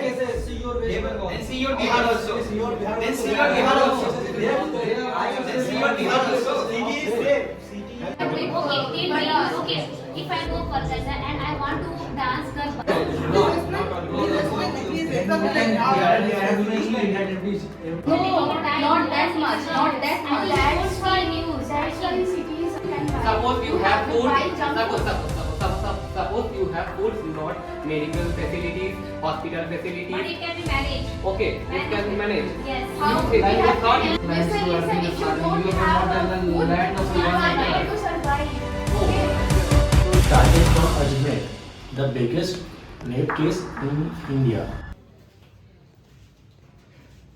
Then see your Bihar also. Then see your Bihar also. Then see your Bihar also. Okay, if I go Kolkata and I want to dance Garba. No, not that much. Not that much. That's for news. That's for cities. Suppose you have food. Suppose you have food, not medical facilities, hospital But facilities. it can be managed. Okay, it can be managed. Yes. How You we think have it's not- to listen, if you don't have food, you can't able to survive. Starting from Ajmer, the biggest rape case in India.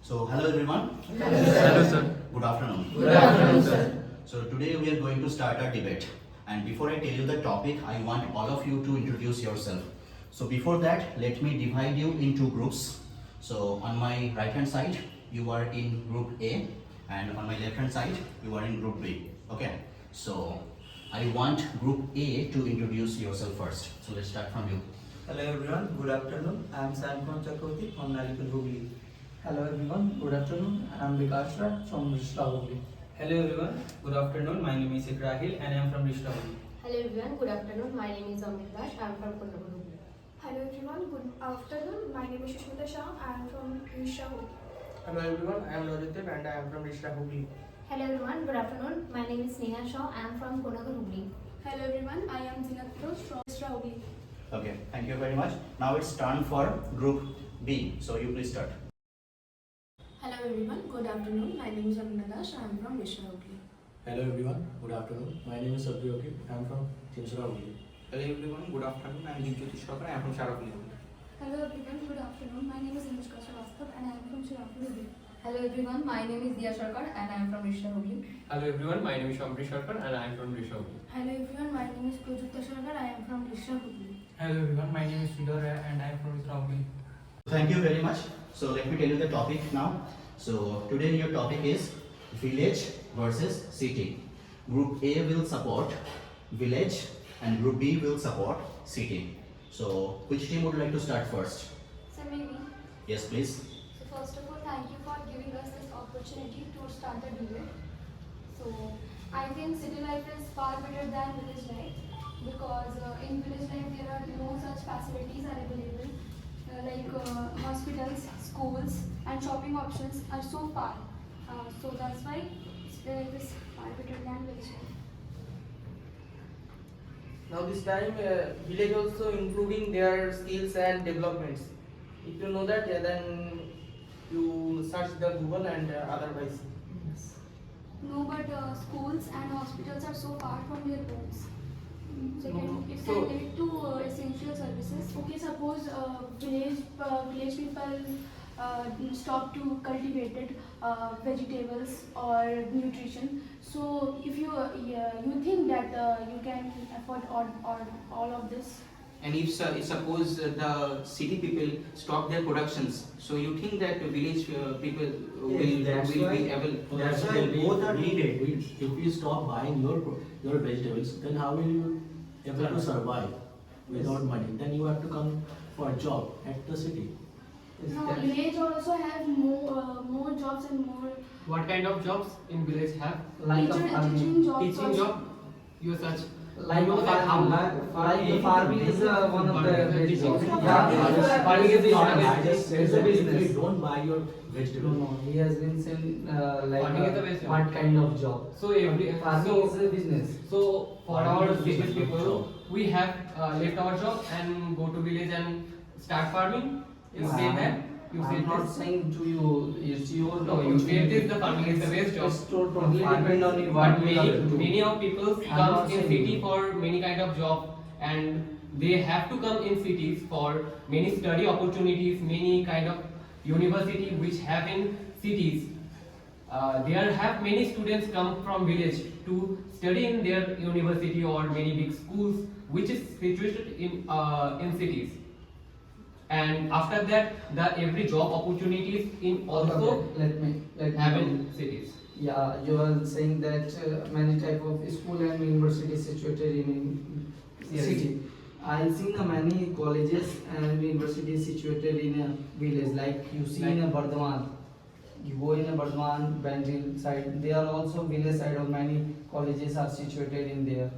So, hello everyone. Hello, sir. Good afternoon. Good afternoon, sir. So, today we are going to start our debate. And before I tell you the topic, I want all of you to introduce yourself. So, before that, let me divide you into groups. So, on my right hand side, you are in group A, and on my left hand side, you are in group B. Okay. So, I want group A to introduce yourself first. So, let's start from you. Hello everyone, good afternoon. I am Sanfon Chakravarti from Nalikal Hooghly. Hello everyone, good afternoon. I am Vikas Rai from Rishla Hooghly. Hello everyone, good afternoon. My name is Ibrahim and I am from Rishla. Hello everyone, good afternoon. My name is Amit Dash. I am from Kundagur. Hello everyone, good afternoon. My name is Sushmita Shah. I am from Risha Hooghly. Hello everyone, I am Rajatdev and I am from Rishla Hooghly. Hello everyone, good afternoon. My name is Sneha Shaw. I am from Kundagur. Hello everyone, I am Zinat Rose from Risha Hooghly. Okay, thank you very much. Now it's turn for group B. So, you please start. Hello everyone, good afternoon. My name is Amina Dash. I am from Risha Hooghly. Hello everyone, good afternoon. My name is Sabri Yogi. I am from Chinsura Hooghly. Hello everyone, good afternoon. I am Jyoti Shokar. I am from Sharakuli. Hello everyone, good afternoon. My name is Anushka Srivastava and I am from Sharakuli. Hello everyone, my name is Diya Sharkar and I am from Risha Hooghly. Hello everyone, my name is Shambri Sharkar and I am from Rishabh. Hello everyone, my name is Projukta Sharkar. I am from Risha Hooghly. Hello everyone, my name is Sridhar Rai and I am from Rishla Hooghly. Thank you very much. So let me tell you the topic now. So today your topic is village versus city. Group A will support village and group B will support city. So which team would like to start first? So maybe. Yes, please. So first of all, thank you for giving us this opportunity to start the debate. So I think city life is far better than village life because in village life there are no such facilities are available hospitals, schools and shopping options are so far. So that's why city life is far better than village life. Now this time village also improving their skills and developments. If you know that, then you search the Google and otherwise. No, but schools and hospitals are so far from their homes. Second, it So- can lead to essential services. Okay, suppose village people stop to cultivated vegetables or nutrition. So if you you think that you can afford all of this. And if suppose the city people stop their productions, so you think that village people will be able? That's why both are needed. If you stop buying your vegetables, then how will you able to survive without money? Then you have to come for a job at the city. No, village also have more jobs and more What kind of jobs in village have? teaching jobs. Teaching also. job? You such? Like You know that farming, how- farming is one of the best jobs. Farming is No, a I just said It's a that if business. you don't buy your No, vegetables, no, he has been saying Farming is the best job. what kind of job? So every Farming is a business. So for Farming our is a city business, not people, job. we have left our job and go to village and start farming. You say that? You say I'm not this? saying to you, it's your No, you say this. The farming is the best job. It's totally depend on you But what you many love to do. many of people I'm come not in saying city you. for many kind of job, and they have to come in cities for many study opportunities, many kind of university which have in cities. There have many students come from village to study in their university or many big schools which is situated in cities. And after that, the every job opportunities in also let me have in cities. Yeah, you are saying that many type of school and university situated in Yes. city. I've seen many colleges and universities situated in a village, like you see in a Bardhaman. You go in a Bardhaman, Bandil side, they are also village side of many colleges are situated in there.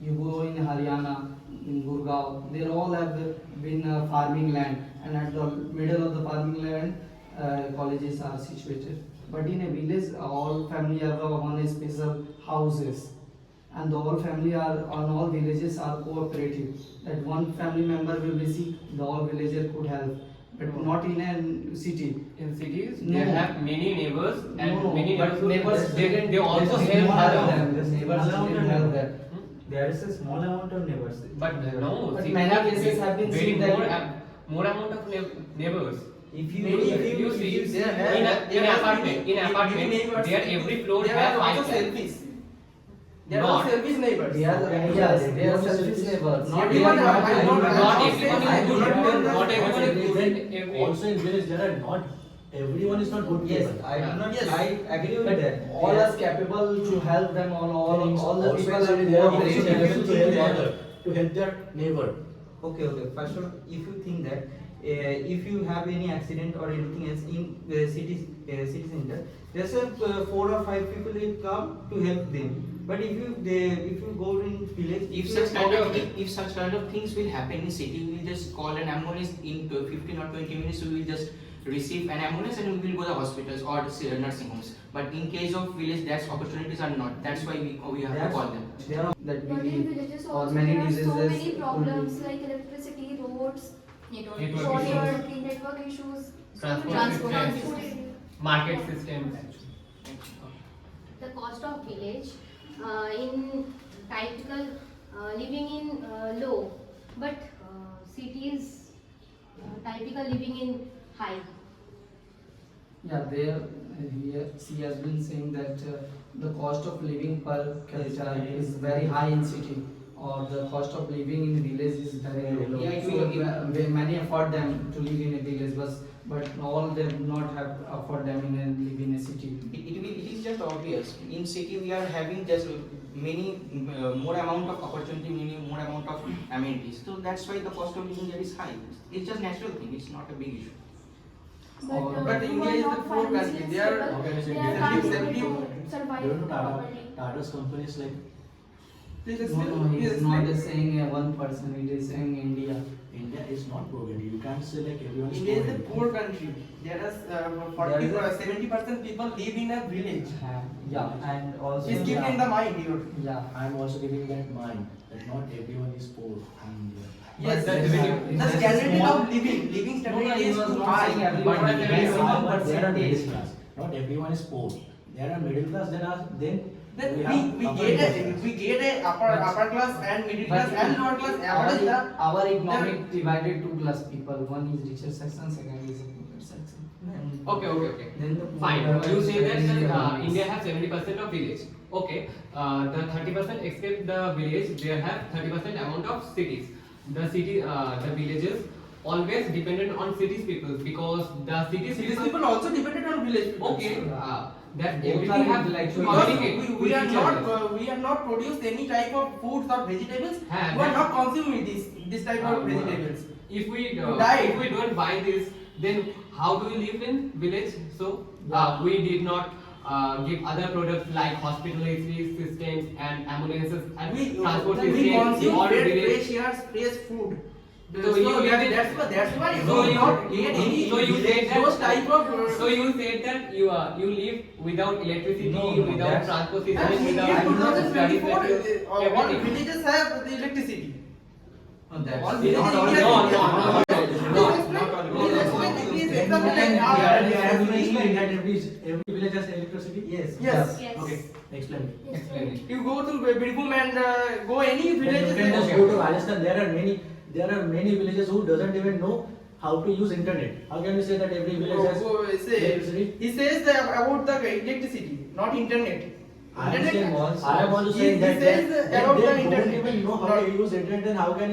You go in Haryana, in Gurgaon, they all have been farming land, and at the middle of the farming land, colleges are situated. But in a village, all family have one special houses, and the whole family are on all villages are cooperative. That one family member will be sick, the whole villager could help, but not in a city. In cities, No. they have many neighbors and No, many but neighbors. neighbors They also there's help small other. amount. Neighbors Small didn't amount help of that. There is a small amount of neighbors. But no, But cities many have cases have been very seen that- more amount of neighbors. If you Maybe if You see, there in have- there in have apartment, many- in apartment, many neighbors. there every floor There has are also 5 flats. selfies. There are Not- selfish neighbors. They are yes, they are selfish neighbors. Not everyone. Not everyone is good. Not everyone is good. Then also in village there are not everyone is not good Yes, people. I do not. Yes. I agree with But that. all are capable to help them. All the Also people in are city they are also cooperative. capable to help other, to help their neighbor. Okay. First of all, if you think that if you have any accident or anything else in the city center, there's a 4 or 5 people will come to help them. But if you go in village, If such kind of things will happen in city, we will just call an ambulance in 15 or 20 minutes. We will just receive an ambulance and we will go to hospitals or nursing homes. But in case of village, that opportunities are not. That's why we have to call them. There are That But we in villages or also many there are so diseases many could problems like electricity, roads, Network water, issues. network issues, Transport systems. issues. Market systems. The cost of village in typical living in low, but cities typical living in high. Yeah, there here she has been saying that the cost of living per capita is very high in city, or the cost of living in village is very low. Yeah, it So will- many afford them to live in a village, but all they do not have afford them in a live in a city. It is just obvious. In city, we are having just many more amount of opportunity, many more amount of amenities. So that's why the cost of living there is high. It's just natural thing. It's not a big issue. But who India are is the not poor country. financially They are stable, organized they in are not different- able to survive You know properly. Tata's companies like No, he's not just saying one person. He is saying India. India is not poor country. You can't say like everyone is India is a country. poor country. There are There is a- 70% people live in a village. yeah, and also It's keep in the mind, your. yeah. I'm also giving that mind that not everyone is poor in India. Yes, But the that's standard small- of living standard is too not high. saying But everyone But there there is is some some there are middle percentage. class. Not everyone is poor. There are middle class. Then Then we have we upper get middle class. a upper class and middle class and lower class average. Our economic divided two class people. One is richer section, second is a poorer section. Okay. Then the Fine. You say that Economics. India has 70% of village. Okay. The 30% except the village, they have 30% amount of cities. The villages always dependent on cities people because the cities These people also depended on village people. Okay. That Both everything are have intellectual. to communicate we with are each not other. we are not produced any type of foods or vegetables. Ha, We are that- not consuming this type of vegetables. If we Die. if we don't buy this, then how do we live in village? So we did not give other products like hospitality systems and ambulances and We transport we systems consume or village. fresh airs, fresh food. So you live in- that's why So we you- not get any so you said that- those type of So you said that you live without electricity, No, without that's- transport and system, in without 2024 all everything. villages have the electricity. No, that's All not villages all. in India- No, no, no. Please explain, please explain like I have to how- explain that every village has electricity. Yes. Yes. Yes. Okay. Explain it. Yes, Explain it. You go to Birbhum and go any Then villages. you can just go to Rajasthan. There are many villages who doesn't even know how to use internet. How can you say that every village has electricity? He says that about the electricity, not internet. I am saying was- I am also He- saying he that says they about the don't internet. even know how to use internet. Then how can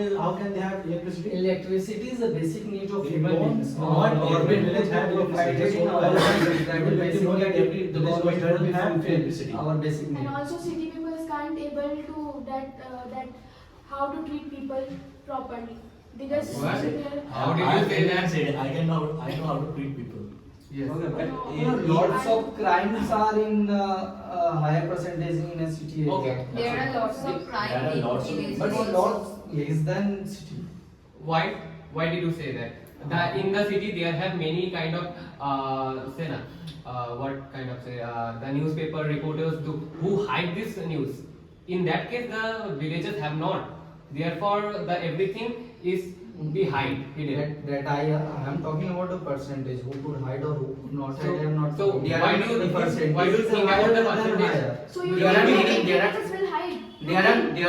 they have electricity? Electricity is a basic need of They human don't- beings. not every village have electricity. Just Our know basic that will let you know that every the village government doesn't will have fulfill electricity. our basic And need. also city people can't able to that how to treat people properly. They just What? sit there. How did you say that? I know how to treat people. Yes. Okay, but Lots of crimes are in higher percentage in a city area. Okay. There are lots of crime There are in lots of- villages. But lots less than city. Why? Why did you say that? In the city there have many kind of say na, what kind of say the newspaper reporters who hide this news. In that case, the villagers have not. Therefore, the everything is be hidden. That I am talking about the percentage. Who could hide or who could not hide? I am not. So talking why about do you the percentage. why do you think about the percentage? So you There are think many- that there are- villages will hide? There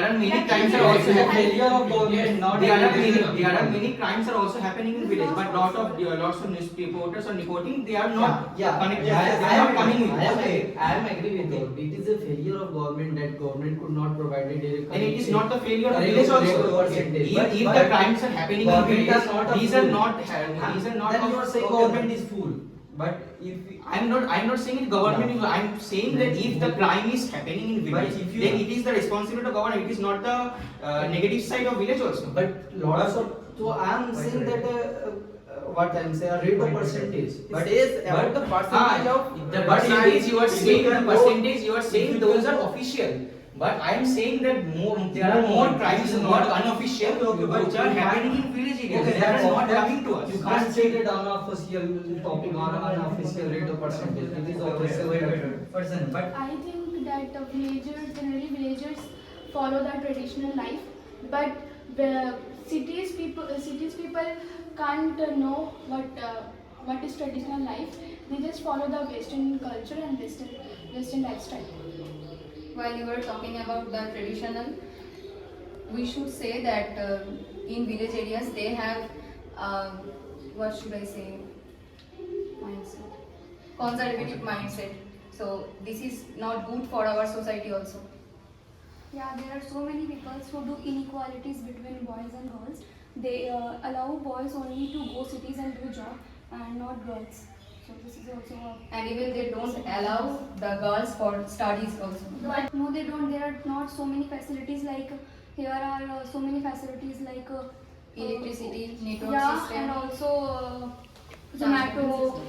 are many That crimes are villages also will The hide. failure of government, not there are everything. many crimes are also happening in village, but lots of news reporters are reporting. They are not connected. They are not coming with. I am agree with you. It is a failure of government that government could not provide a direct. And it is not the failure of Correct, village correct, also. percentage. If But the crimes are happening in government village, does not these approve. are not. Then you are saying government is fool. but if I'm not saying it government. I'm saying that if the crime is happening in But village, if you- then it is the responsibility of government. It is not the negative side of village also. But lots of. So I am saying that what I am saying a rate of percentage. But- It is about but- the percentage of The But percentage you are if you saying, the can go- percentage you are if saying you those can are go- official. But I am saying that there are more crimes who are unofficial Okay, but which are you happening in village areas. Okay, They that's are not that's- coming to us. You can't say that unofficial topic on unofficial rate of percentage. It is official. person, but I think that the villagers, generally villagers follow the traditional life, but the cities people can't know what is traditional life. They just follow the Western culture and Western lifestyle. While you were talking about the traditional, we should say that in village areas they have what should I say, mindset, conservative mindset. So this is not good for our society also. Yeah, there are so many people who do inequalities between boys and girls. They allow boys only to go cities and do job and not girls. So this is also a... And even they don't allow the girls for studies also. But no, they don't. There are not so many facilities like here are so many facilities like Electricity, network yeah, system. and also Zomato,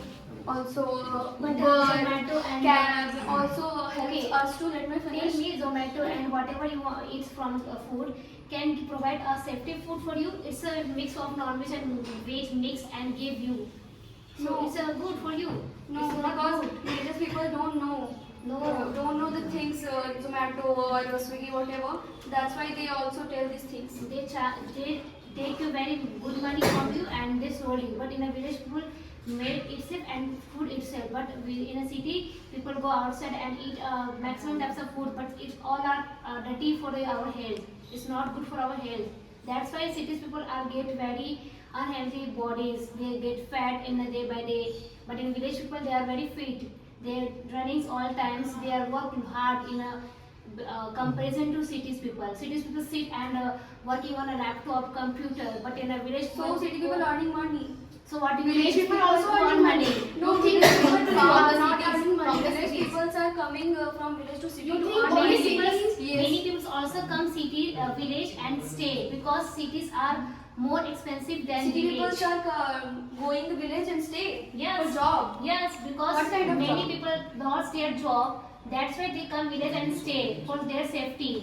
also But Uber, Zomato and cab also helps Okay. us to let me Tell finish. me Zomato and whatever you want eat from food can provide a safety food for you. It's a mix of non-veg and veg mix and give you. So No. it's good for you. No, it's not because good. religious people don't know. No. Don't know the things Zomato or Swiggy whatever. That's why they also tell these things. They take you very good money from you and they sold you. But in a village, people made itself and food itself. But in a city, people go outside and eat maximum types of food. But it all are dirty for our health. It's not good for our health. That's why cities people are get very unhealthy bodies. They get fat in the day by day. But in village people, they are very fit. They're running all times. They are working hard in a comparison to cities people. Cities people sit and working on a laptop, computer, but in a village, So city people earning money. So what do Village people also earn money. No, You think think people from are the not cities, earning money. from the Village cities. people are coming from village to city You to think earn many money. people, Yes. many people also come city, village and stay because cities are more expensive than City village. people are going to village and stay Yes. for job. Yes, because What kind of many job? people lost their job. That's why they come village and stay for their safety.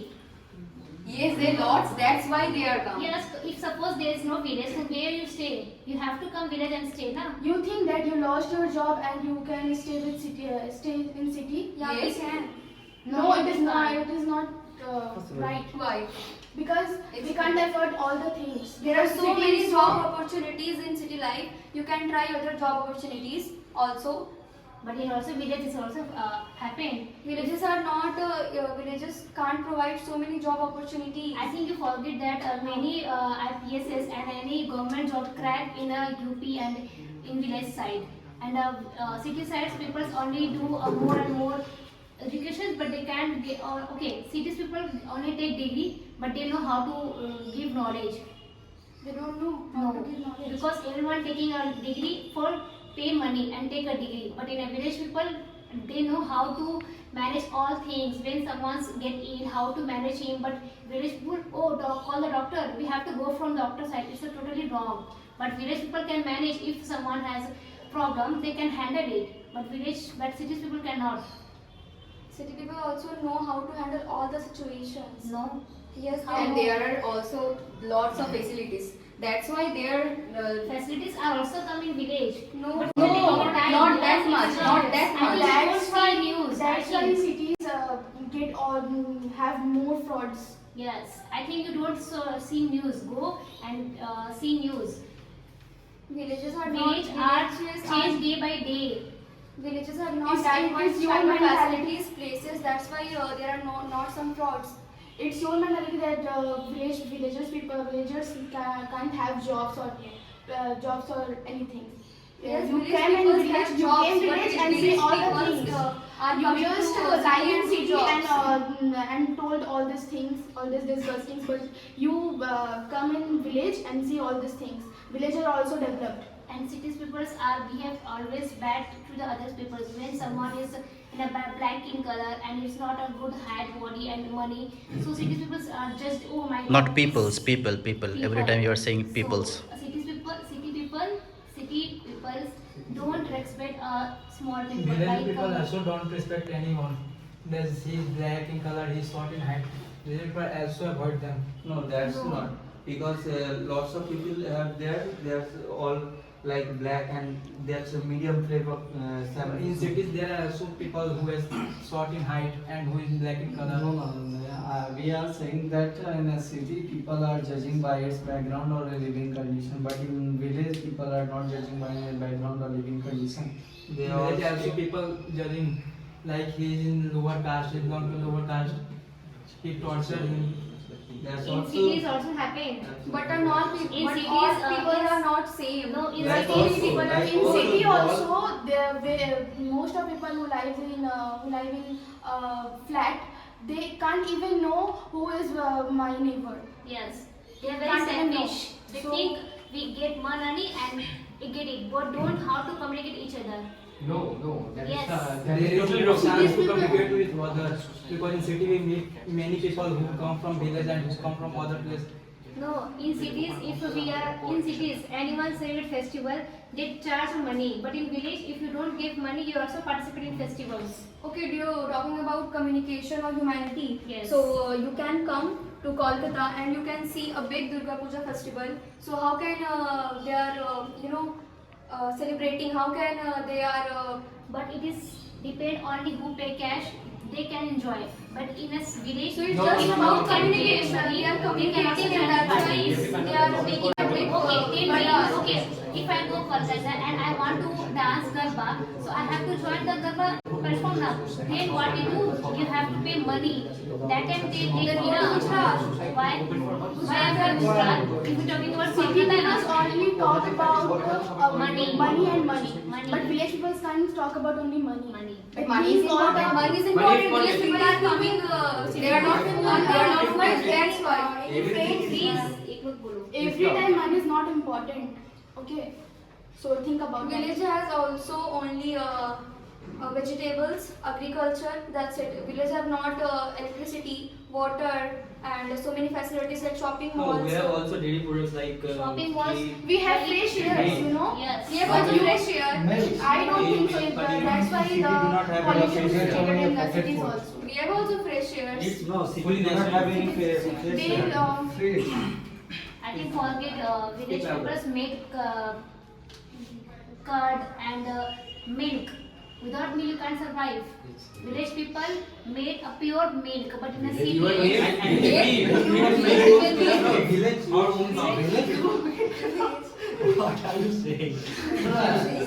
Yes, they lots. That's why they are come. Yes, if suppose there is no village, then where you stay? You have to come village and stay, na? You think that you lost your job and you can stay with city, stay in city? Yeah, Yes. we can. No, No, it it is is not. not. It is not right Why? because It's- we can't afford all the things. There are so many Cities- job opportunities in city life. You can try other job opportunities also. But in also villages also happen. Villages are not. Villages can't provide so many job opportunities. I think you forget that many IPSs and any government job crack in a UP and in village side. And city sides people only do more and more education, but they can't get. Okay, cities people only take degree, but they know how to give knowledge. They don't know how to give knowledge. Because everyone taking a degree for pay money and take a degree. But in a village people, they know how to manage all things. When someone's get ill, how to manage him. But village people, oh, call the doctor. We have to go from doctor side. It's totally wrong. But village people can manage. If someone has problem, they can handle it. But cities people cannot. City people also know how to handle all the situations. No. Yes, And there are also lots of facilities. That's why their Facilities are also come in village. No, But no, taking more time. not that much, not that I much. think That's you why won't see news. That's I why think. cities get or have more frauds. Yes, I think you don't see news. Go and see news. villages are Village not are villages changed day by day. Villages are not It's- that it much is your kind of mentality. facilities, places. That's why there are not some frauds. It's your mentality that villagers can't have jobs or anything. Yes, You village came in people village, have you jobs, came but village and village see all the people, things. are You coming just to lie in city city jobs. and told all these things, all these disgusting. But you come in village and see all these things. Villages are also developed. And cities people behave always bad to the other people. When someone is in a black in color and it's not a good height, body and money, so cities people are just, oh my God. Not peoples, people. Every time you are saying peoples. So, city people don't respect small people. Village people also don't respect anyone. There's he is black in color, he is short in height. Village people also avoid them. No, that's not. Because lots of people have there's all like black and there's a medium flavor In cities there are also people who is short in height and who is black in color. No. We are saying that in a city people are judging by its background or a living condition, but in village people are not judging by their background or living condition. They There are are also people judging like he is in lower caste, he belongs to lower caste. He tortured him. That's In also cities also happen. But are not In but cities, all people yes. are not same. No, in Like cities also, people like are In all city the- also, most of people who live in flat, they can't even know who is my neighbor. Yes, they are very Can't even selfish. know. They So- think we get more money and we get it, but don't how to communicate each other. No, that is Yes. that There is is totally no wrong. chance to communicate with others because in city we meet many people who come from village and who come from other place. No, in cities, if we are in cities, anyone celebrate festival, they charge money. But in village, if you don't give money, you also participate in festivals. Okay, you're talking about communication or humanity. Yes. So you can come to Kolkata and you can see a big Durga Puja festival. So how can they are celebrating? How can they are? But it is depend only who pay cash, they can enjoy. But in a village, So it's No, just no, about no. communication. They are communicating and that's why they are making a big Okay, bananas. okay. If I go Kolkata and I want to dance Garba, so I have to join the Garba platform now. Then what you do? You have to pay money. That time they Then take go to Gujarat. Why? Why am I Gujarat? If you're talking about City Kolkata, people only talk about Money. money and money. Money. But village people can't talk about only money. money. But money is important. Money is important. Village people are coming. They are not. They are not friends. That's why. Please, एक minute बोलो. Every time money is not important. Okay. So think about Village that. has also only vegetables, agriculture. That's it. Village have not electricity, water, and so many facilities like shopping No, malls. we have also dairy products like Shopping malls. ghee. We have fresh airs, you know. Yes. We have also fresh air. I don't think so. That's why City do not the have pollution is enough created in the pocket cities food. also. We have also fresh airs. It's no, city does not have any They I think forget village people make curd and milk. Without milk you can't survive. Village people made a pure milk, but in a city, What are you saying?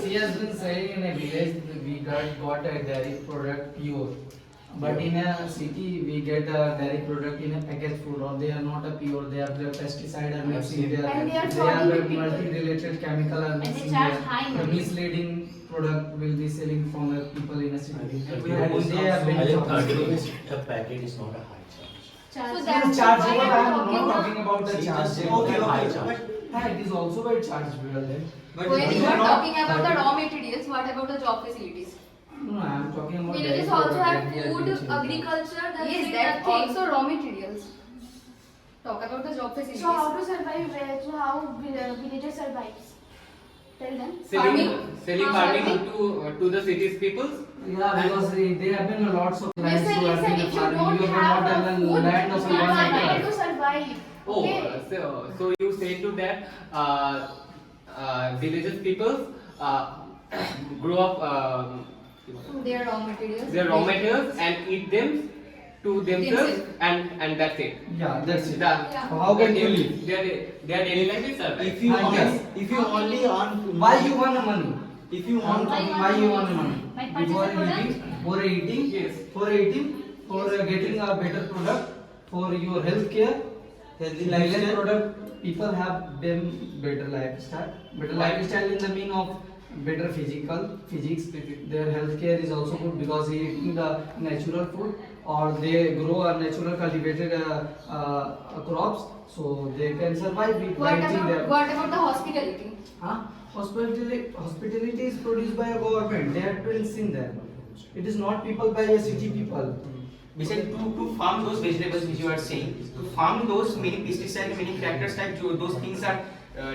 She has been saying in a village we got a dairy product pure. But in a city we get a dairy product in a packaged food, or they are not a pure, they are the pesticide are mixing there. And they are They frauding are with people. multi-related chemical are and mixing they charge there. high The money. misleading product will be selling from people in a I city. think And 30 they have rupees a packet is not a high charge. So Yes, that's charge, why but I I'm am talking not talking about the See, charge. just They okay, have high okay, charge. Yeah, it is also by charge. But When it is you are not- talking about the raw materials, what about the job facilities? No, I am talking about. Villages dairy also have product, food, they are doing agriculture, Yes, that's also raw materials. Talk about the job facilities. So how to survive? So how villagers survives? Tell them. Selling farming to the cities people. Yeah, because they have been lots of lands Listen, who have listen. been If you farming. don't You have have not a done food, land of you 1 can't acre. able to survive. Oh, Okay. so you say to that villages people grow up Their raw materials. their raw materials and eat them to themselves and that's it. Yeah, that's it. That, So how can you live? Their daily life is survive. If you Ah, only, yes. if you only earn Why you want the money? if you want Why you want the money? By Before purchasing eating, for eating, Yes. for getting a better product, for your health care, healthy lifestyle lifestyle, product, people have them better lifestyle. Better lifestyle in the mean of better physics. Their health care is also good because they eating the natural food or they grow a natural cultivated crops, so they can survive it by eating them. What about the hospitality? Huh? Hospitality is produced by a government. They have to insist them. It is not people by a city people. Basically, to farm those vegetables which you are saying, to farm those many pesticides, many factors type, those things are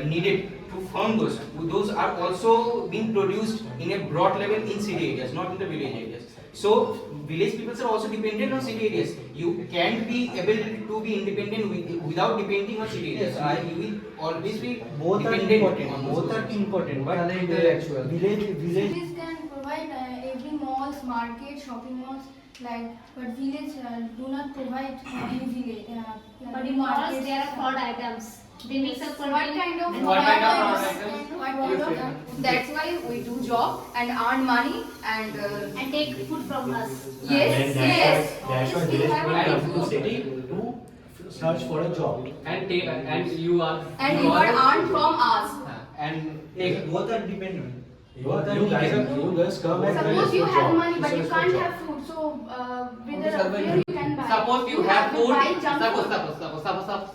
needed to farm those. Those are also being produced in a broad level in city areas, not in the village areas. So village people are also dependent on city areas. You can't be able to be independent without depending on city areas. Yes, You will always be both are dependent important. on Both those are important. But Intellectual. village. Cities can provide every malls, market, shopping malls, but village do not provide any village. But in malls there are fraud items. They mix up What kind of What kind of products? products? What kind of- That's why we do job and earn money and and take food from us. yes, And yes. that's why We village have people a come to food. city to search for a job. And you are And you are earned from us. and Yes, both are dependent. You guys come and Suppose you search have for money, but you job. can't have food. So where you can buy? Suppose you have to food. buy junk food.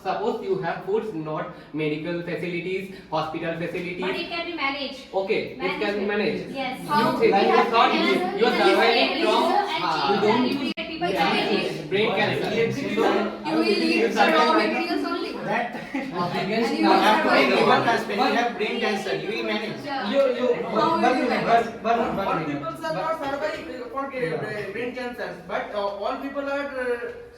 Suppose you have foods, not medical facilities, hospital facilities. But it can be managed. Okay, it can be managed. Yes. You How? think We you have thought cancer, you are surviving from and don't cheap and people yeah, diabetes. brain cancer. You will eat the raw materials only. that Against And you you have to survive. make liver transplant, you have brain cancer, you will manage. Yeah. You How will you manage? but People are not surviving for brain cancers, but all people are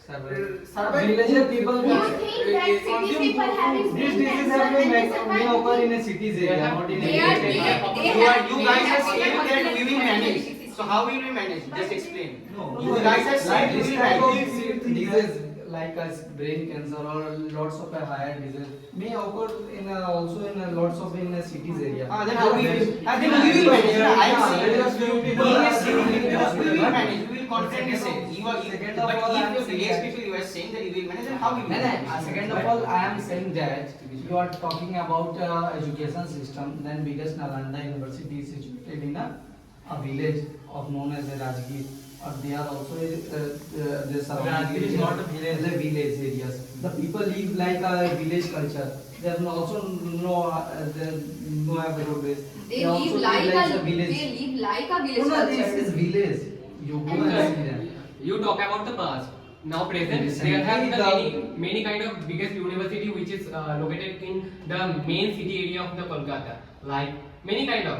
surviving. villager people You think that city people having this brain disease cancer have when may they survive? occur in a cities area, not in a They are village area. You guys are saying that we will manage. So how will we manage? Just explain. No, You guys are saying we This will type manage. of disease like as brain cancer or lots of higher disease may occur in also in lots of in cities area. Then how we will? Then we will manage. I am saying There are few people being a are- city people, we will manage. We will confidently say. You are, Second of but all, I if am the saying village that- people you are saying that you will manage, then how will No, you no. manage? Second of all, I am saying that you are talking about education system. Then biggest Nalanda University is situated in a village of known as a Rajgir. Or they are also the surrounding Rajgir is areas not a village. as a village areas. The people live like a village culture. There are also no have roadways. They also live like a village. they live like a No, village no, this culture. is village. You go and see them. You talk about the past. Now present, Recently, there have the- many kind of biggest university which is located in the main city area of the Kolkata. Like many kind of.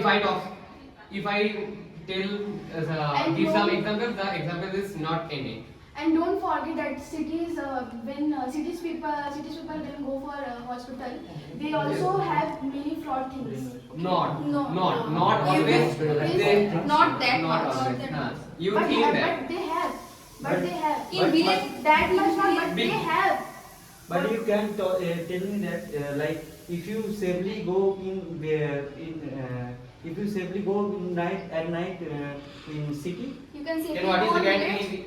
If I tell, And give some don't- examples, the example is not ending. And don't forget that cities, when cities people then go for hospital, they also have many fraud things. Not No. always. They, Not that not much. always. Nah. You But think have- that. But they have. But they have. In village, That much not, but they Big- have. But you can tell me that like if you safely go if you safely go at night in city. you can say Then what is the village. guarantee?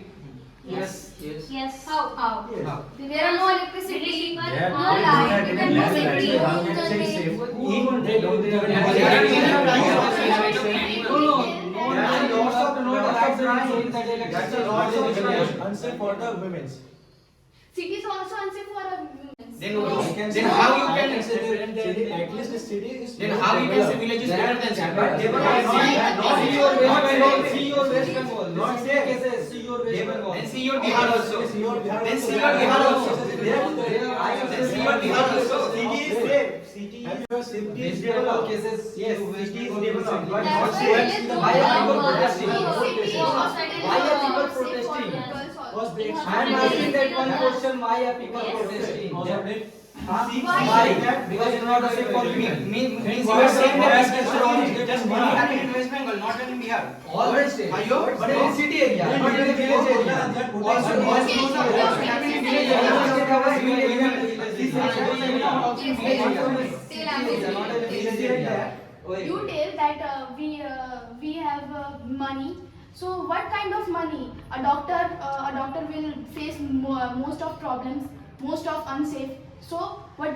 Yes. Yes. Yes. How? Yes. There are no electricity. People They have No they light, don't have you any can land say rights. free. How can they say safe? Even they don't even Yeah, have yeah, any yeah, land yeah, rights. yeah. No, There are lots of That's a lot of regulation unsafe for the women. Cities also unsafe for a Then how you can at least the city is then how you can say village is better than city? But they were not West Bengal, see your West Bengal. Not say cases, see your West Bengal. Then see your Bihar also. Then see your Bihar also. Then see your Bihar also. City is safe. City is developed. Cases, Yes, city is developed. But That's not why safe. villages don't Why are have people much protesting? city outside Why are people safe for protesting? girls also. Cause they I am asking that one question, why are people protesting? Cause of it. Why? Because it's not safe for women. Means you are saying that this is only just Bihar in West Bengal, not in Bihar. All the states. Are you? But in the city area, not in the village area. Also happening in village You tell that we have money. So what kind of money? A doctor will face most of problems, most of unsafe. So what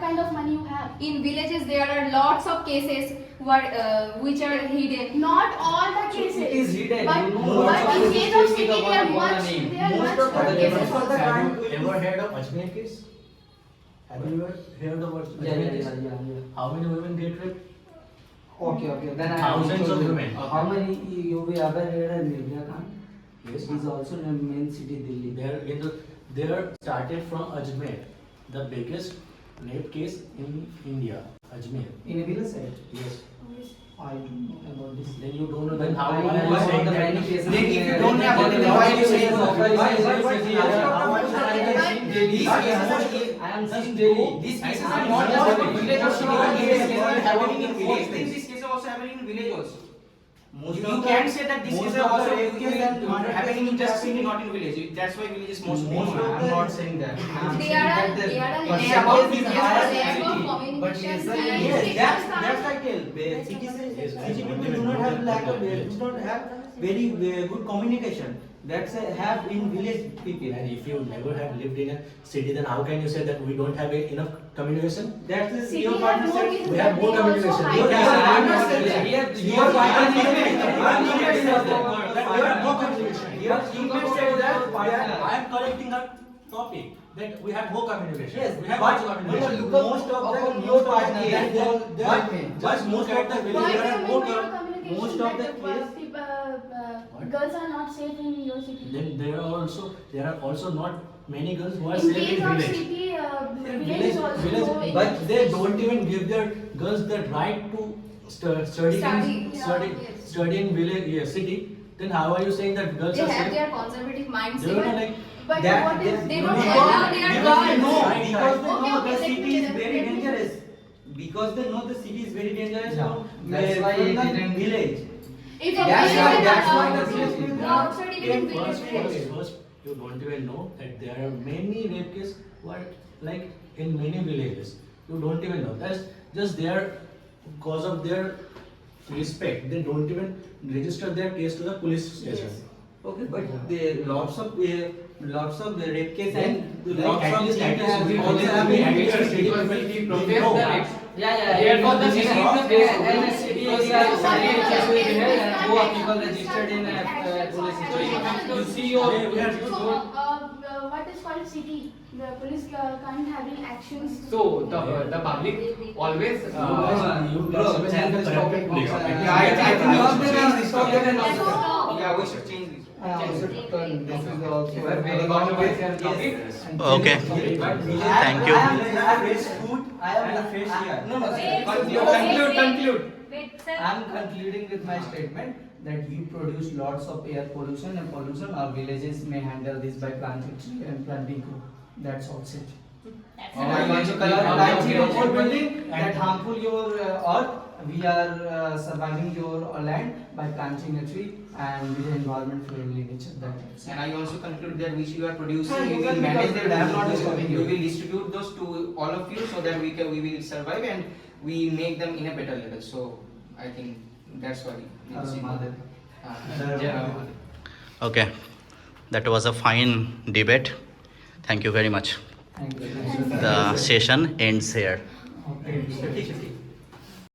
kind of money you have? In villages there are lots of cases which are hidden. Not all the cases. It is hidden. But, You know but what in is case the of case city with the there are one much name? there are Most much of the cases. cases for the Have you ever heard of Ajmer case? Have you ever heard of Ajmer case? Yeah. How many women get raped? Okay. Then I Thousands told of you. women. How many you ever heard of Nirbhaya Khan? Yes. He's also in the main city, Delhi. They are started from Ajmer, the biggest rape case in India. Ajmer. In a village side? Yes. I don't know about this. Then you don't know then how I why know are you about saying the that? many cases. Then if you don't know about it, why you say I am saying Delhi. these cases are not just in village or city, these cases are happening in village. Then these cases are also happening in village also. You can say that this is also happening in just city, not in village. That's why village is most I am not saying that. I am They saying are that they the are percentage about is this, higher lack in of city. But communication yes, and Yes, cities that's I tell. City people do not have lack of do not have very good communication. That's have in village people. And if you never have lived in a city, then how can you say that we don't have enough communication? That is City your have partner more said. cases, We have but more they also communication. hide Your it. partner said Here, your partner We have more communication. Your teammate said that I am correcting a topic that we have more communication. yes, we have but also communication. most of the your partner But most of the Why villages do there you are mean more by your com- communication most of that the case- girls are not safe in your city? Then there are also not many girls who are In safe case in of village. city, village also Village, but they don't even give their girls the right to study in village, city. Then how are you saying that girls They are have safe? their conservative They mindset. don't know, like But That- what is They don't Because- allow their because they girls. know, Right, because they Okay, know okay, the let me city is tell you, very let me tell you. dangerous. Because they know the city is very dangerous. Yeah, from that's why from it the didn't- village. If a That's village why- is that's not why allowed the to village people go outside even in village. First, you don't even know that there are many rape cases who are like in many villages. You don't even know. That's just their cause of their respect. They don't even register their case to the police station. Okay, but there lots of rape case Then, and like, lots at of least city have we also also have we been have registered. city Because people, we we profess know. the rights. Yeah. Therefore, the city And is there. in a city area, certain cases will be there and who are people registered in a police station. You see your. So, what is called city? The police can't have any actions. So the public always. You guys even have the corrupted police. I think Yeah, we should change this topic. So- Yeah, we should change this. This is also But very controversial topic. Okay. Thank you. I have raised food. I have fresh here. No, Conclude. Wait, sir. I am concluding with my statement that we produce lots of air pollution and pollution. Our villages may handle this by planting tree and planting crop. That's all it. That's And all. I want to planting your building that harmful your earth. We are surviving your land by planting a tree and with environment friendly nature. That's And I also conclude that which you are producing, Yeah, we you will can manage because them. I am not disturbing We you. will distribute those to all of you so that we will survive and we make them in a better level. So I think that's why. Mother. Okay. That was a fine debate. Thank you very much. Thank you. The session ends here. Okay.